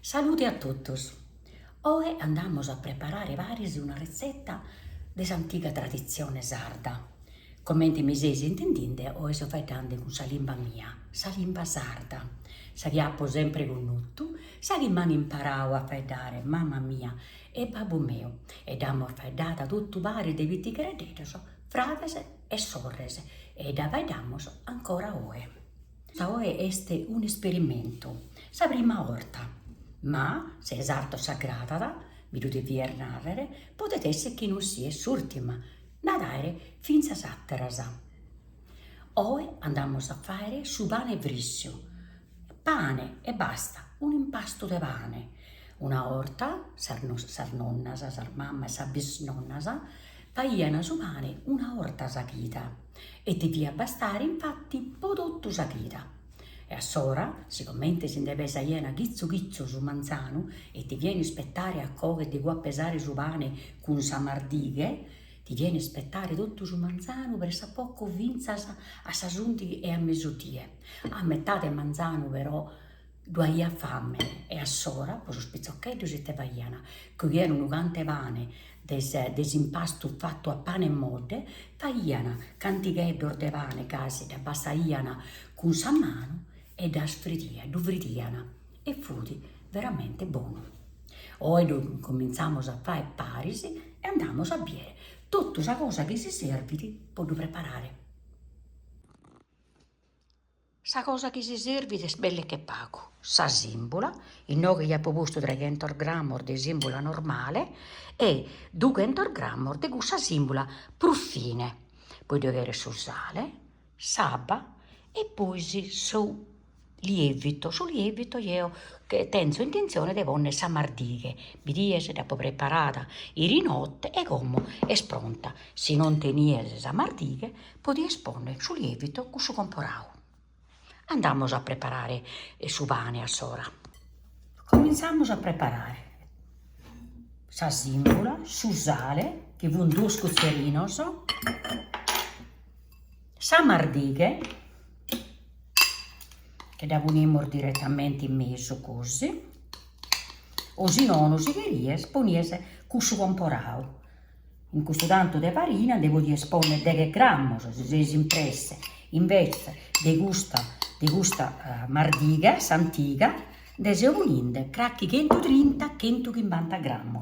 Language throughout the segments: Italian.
Salute a todos. Hoy andamos a preparare varis una ricetta dell'antica tradizione sarda. Come mi sei intendinde, oggi sto facendo con sa limba mia, sa limba sarda. Sa chiappo sempre con nuttu, sa che mi hanno imparato a fare mamma mia e babbo mio. E abbiamo fatto tutto vari dei viti credetos, frades e sorrese. E da vediamo ancora oggi. Sa oggi è un esperimento, sa prima volta. Ma, se esatto sagrata, vi dovete narrare, potete essere che non sia s'ultima, nadare finza satterasa. Oggi andiamo a fare su pane vrissio, pane e basta, un impasto di pane. Una volta, sar nonnasa, sar mamma e sar bisnonnasa, facevano su pane una orta sachita e devia bastare infatti podotto sachita. E assora, siccome si deve iena ghizzo ghizzo su manzano e ti viene aspettare a coge di qua pesare su pane con sa mardighe, ti viene aspettare tutto su manzano per sa poco vinza a sa giunti e a mesotie. A metà del manzano però duaia fame e assora, per su spizzocchetto si te vaiana, che viene un cante pane desimpasto fatto a pane e mode, faiana cantigheddo de pane casi da bassaiana con sa mano e da sfridiana e fu veramente buono. Oggi cominciamo a fare parisi e andiamo a bere tutta la cosa che si serve per preparare. Sa cosa che si serve è belle che pago. Sa simbola, il no che gli ha proposto 300 grammi di simbola normale e 200 grammi di questa simbola pruffine. Poi deve avere su sale, saba e poi su lievito. Su lievito io che tengo intenzione di ponere sa mardighe. Mi dice dopo preparata i rinotte e come è pronta. Se non teniese sa mardighe, potevi espone su lievito con su comporao. Andiamo a preparare su pane a sora. Cominciamo a preparare sa simbola, su sale, che vuol 2 scuzzerinos, sa mardighe, che da punimmo direttamente in mezzo così, o se no, si queries, poniese con su comporao. In questo tanto di farina devo di espone 10 grammi, se si impresse, invece di questa mardiga, s'antica, dese uninde, cracchi 130-150 grammi,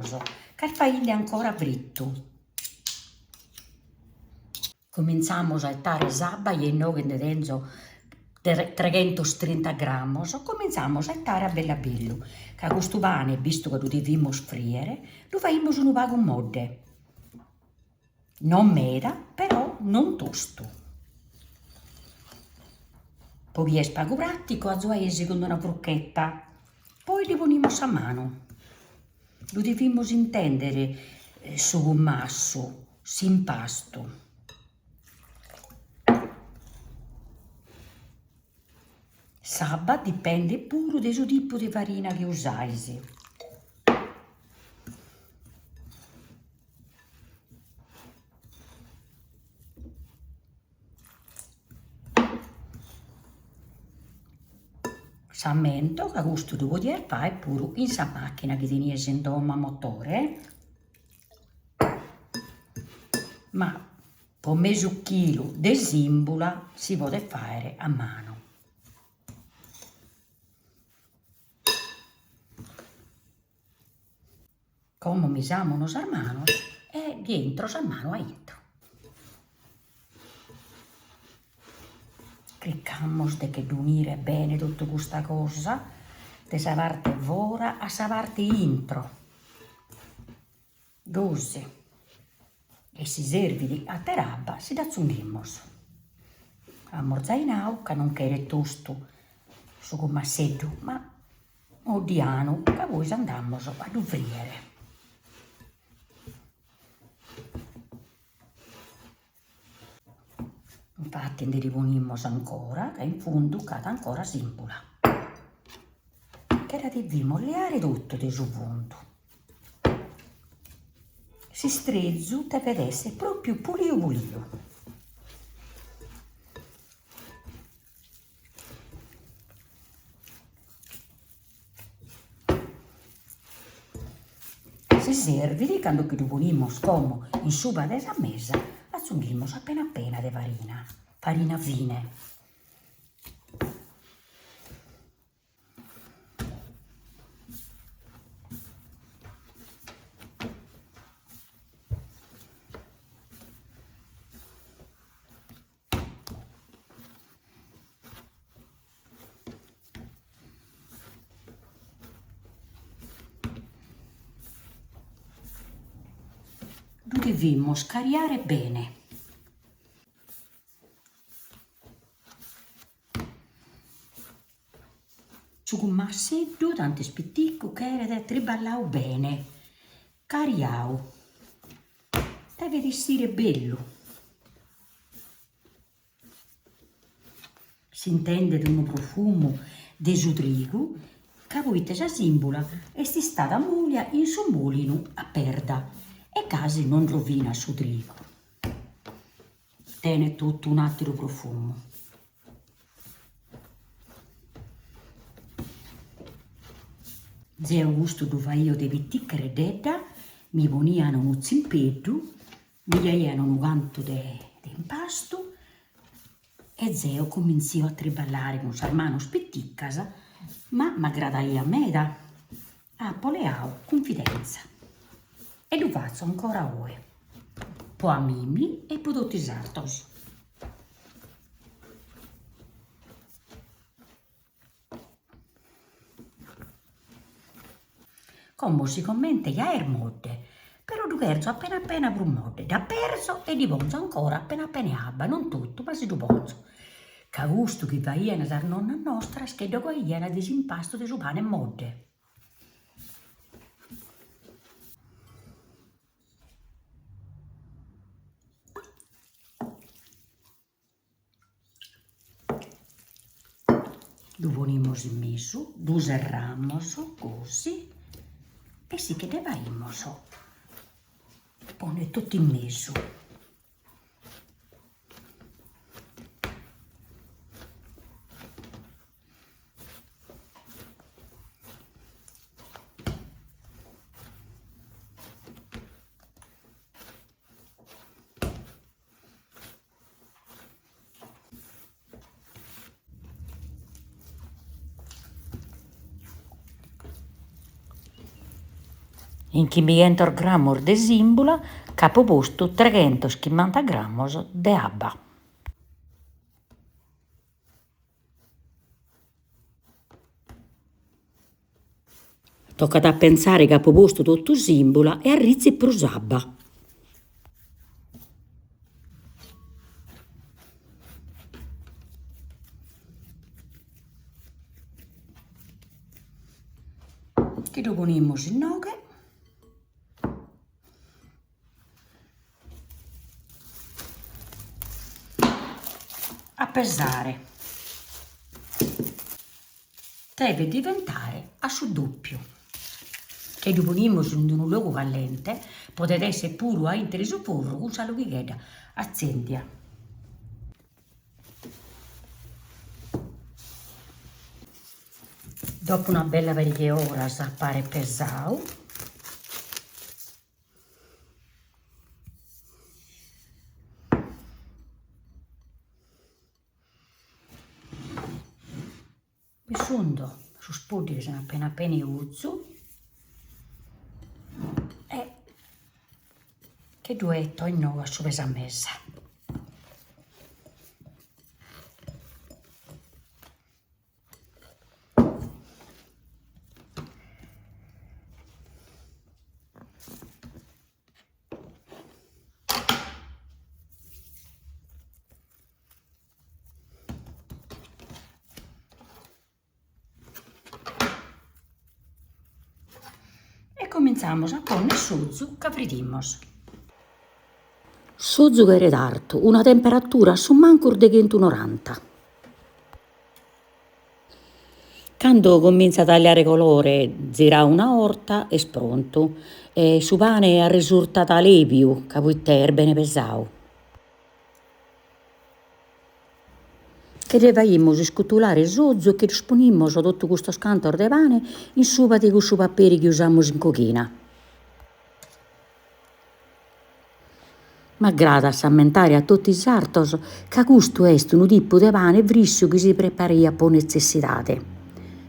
che faille ancora fritto. Cominciamo a ettare sabba e noi che ne tengo 330 grammi, cominciamo a ettare a bella bello, che questo pane, visto che lo dobbiamo sfriere, lo facciamo un pago modde. Non meda, però non tosto. Poi è spago pratico, a zoaesi con una bruschetta. Poi li ponimo a mano. Lo dobbiamo intendere su gommasso, s'impasto. Sabba dipende pure del tipo di farina che usaisi. Sammento che questo devo dire fare pure in sa macchina che teniesi in doma motore, ma per mezzo chilo di simbola si può fare a mano. Come misamo nos manos e dentro sa mano a intro. Cliccamos de che unire bene tutta questa cosa, de sa parte fora a sa parte intro. Così. E si serve a terabba si da zunghimmos. A morzainau, che non chiede tosto su commasseddu, ma odiano, che voi andiamo ad uffriere. Infatti ne riponimmo ancora, che in fondo cade ancora simbola. Che la dobbiamo leare tutto di su fondo. Si strezzu deve essere proprio pulio. si servili, quando che ponimos como in suba de sa mesa, aggiungimos appena appena de farina fine. Lo dobbiamo scariare bene. Su un massetto, tanto spitticco, che era triballao bene. Cariao. Deve essere bello. Si intende di un profumo di sudrigo, che voi sa simbola e si sta da moglie in su mulino a perda. E quasi non rovina su trigo. Tiene tutto un altro profumo. Zio Augusto dove io devi ticcare dedda, mi poniano uno zimpetto, mi diano un canto di impasto e zio cominciò a triballare con sarmano spetticcasa, ma m'aggradaia a me da poleao confidenza. E lo faccio ancora ora, po' a mimi e po' tutti sartos. Come si commenta ja mode, però du perso appena appena per un mode, da perso e di bonzo ancora appena appena abba, non tutto, ma si du bonzo. Ca gusto che va iena dar nonna nostra, che dopo iena disimpasto di su pane mode. Lo ponimos in meso, lo serramos così e sì che devaimos pone tutto in meso. In 500 grammi di simbula, capoposto 350 grammi di abba. Tocca da pensare capoposto tutto simbula e arrizzi prosabba. Che lo ponimos in noghe. A pesare. Deve diventare a su doppio. Che lo ponimos in un luogo caliente, potete essere pure a inteso porro con salo che queda accendia. Dopo una bella parecchia ora appare pesato. Mi sono su spodri sono appena appena uzzo e che duetto in nuova su questa messa. Comenzamos a poner suzu che fridimos. Suzu che è d'arto, una temperatura su mancur de 190. Quando comincia a tagliare colore, zirà una orta e spronto. E su pane risulta lepiu, che può essere bene pesau. Che devaimos scutulare suzu e che disponimos tutto questo scantor de pane in supa di questo paperi che usiamo in cucina. M'aggrada s'ammentare a tutti i sartos ca custu est unu tipu de pane frissu chi si preparia po necessitate.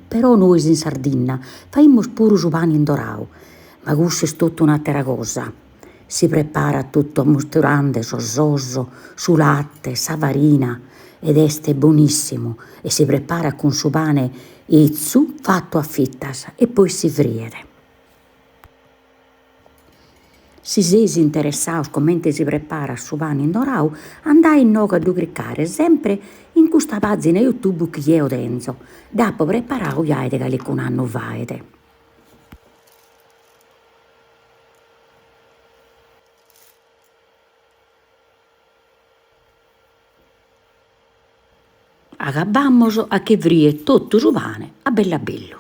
Però nois in Sardinna faimus puru su pane indorau, ma cussu est totu un'atera cosa. Si prepara tutto misturando s'osso, su latte, sa farina ed est bonissimu e si prepara con su pane izzu fatto a fittas e poi si friere. Si seis interessados comente si prepara su pane indorau, andai innoga a du criccare sempre in custa pagina YouTube chi eo tenzo. Dappo preparau iaide calicun annu faede. Agabbamus a che frie totu su pane a bellu a bellu.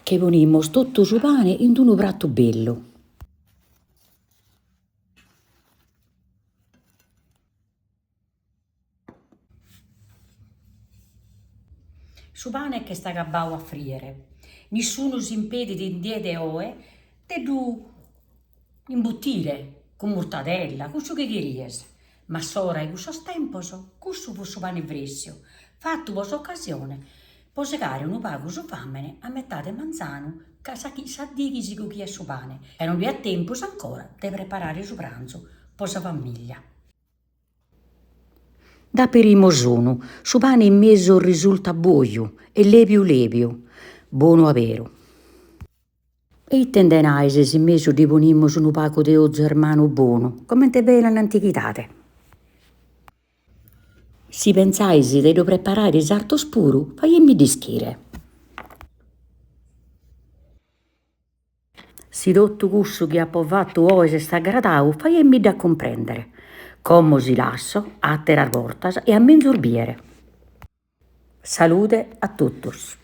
Che ponimus totu su pane in unu prattu bellu. Su pane che est agabbau a friere. Nisciunu s'impedit in die de oe de du imbuttire con mortadella, cussu che cheries. Ma s'ora in cussos tempos, cussu fu su pane frissu, fattu po s'occasione, po segare unu pagu su famene a metà de manzanu, ca s'addighisi cu chi è su pane. E non vi è tempus ancora de preparare su pranzu po sa famiglia. Da perimus unu, su pane in mesu risulta buoiu e lepiu, buonu aberu. E ite nde nais si in mesu li ponimus unu pagu de ozu germanu bonu, comente bene in antichidade. Si pensais de lu preparare sartos puru, faghiemmi dischire. Si totu cussu chi apo fattu oe est agradau, faghiemmi da comprendere. Como si lasso, a atteras portas e a m'inzurbiere. Salute a totus.